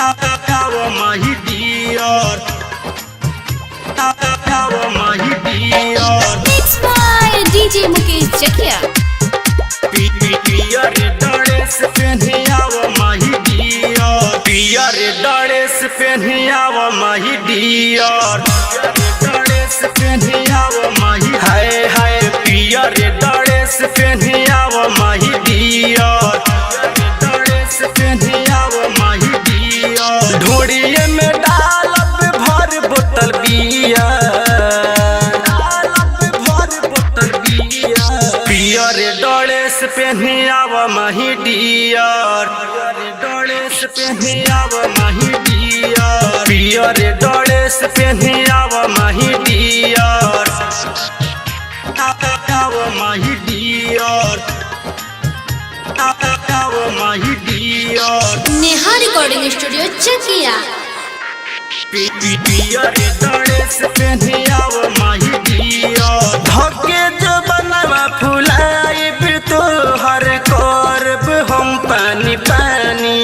my dear. My dear. Mixed by DJ Mukesh Chakia. पियर dress पहनियावा माही Deere, पियर dress पहनियावा माही डियर, ड्रेस पहनियावा माही हाय हाय पियर ड्रेस पहनियावा माही डियर, ड्रेस पहनियावा माही डियर, ढोड़िए में डालब भर बोतल बियर, पियर ड्रेस पहनियावा माही डियर, ड्रेस पहनियावा माही डियर, पियर ड्रेस पहनियावा माही डियर, माही डियर, माही डियर। नेहा रिकॉर्डिंग स्टूडियो चकिया। पियर ड्रेस पहनियावा माही डियर, धके जो बनवा फुलाई तो हर करब हम पानी पानी,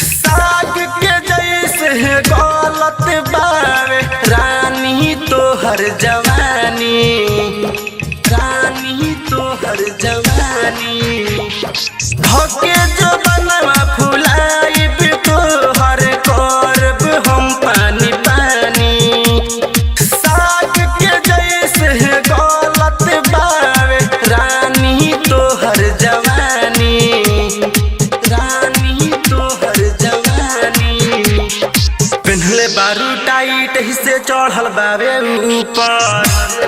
साग के जैसे गलत बावे रानी तो हर जवानी, रानी तो हर जवानी, धके जो बनवा फुलाई तो हर करब हम पानी पानी, साग के जैसे गलत बावे रानी तो हर जवानी, रानी तो हर जवानी, पहनले बारू टाइट हिस्से चढ़ल बावे ऊपर,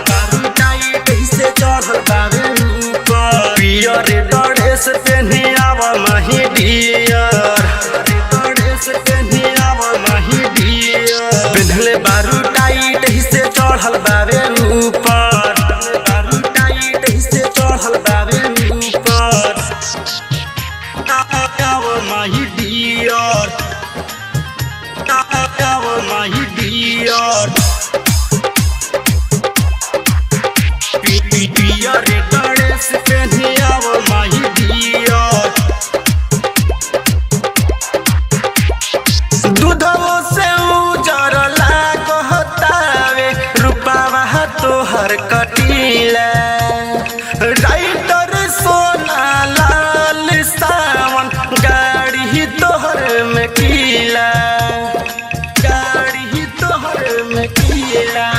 बारू टाइट हिस्से चढ़ल बावे ऊपर, पियर ड्रेस पहनियावा माही डियर, ड्रेस पहनियावा माही डियर, पहनले बारू टाइट हिस्से चढ़ल बावे ऊपर, बारू टाइट हिस्से चढ़ल बावे ऊपर, माही डियर, माही डियर, पियर ड्रेस पहनियावा माही डियर, दूधवो से उजर लागतावे रूपावा तोहर कटीला, राइटर सोना लाल सावन गाड़ी तोहर में कीला, गाड़ी तोहर में कीला,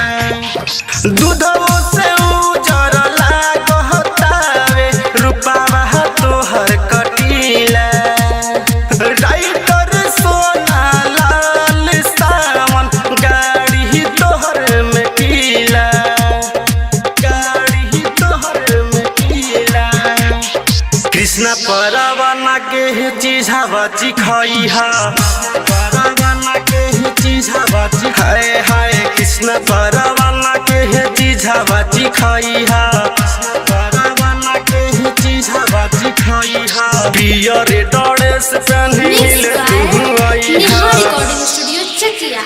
दूधवो से उजर लागतावे रूपावा तोहर कटीला, राइटर सोना लाल सावन गाड़ी तोहर में कीला, गाड़ी तोहर में कीला, कृष्णा परवाना के चीज़ावा चिखइहा, परवाना के चीज़ावा हाय हाय कृष्णा परवाना के चीज़ावा चिखइहा, परवाना के चीज़ावा चिखइहा, पियर ड्रेस पहनिले Mixed by तू नेहा आइहा। रिकॉर्डिंग स्टूडियो चकिया।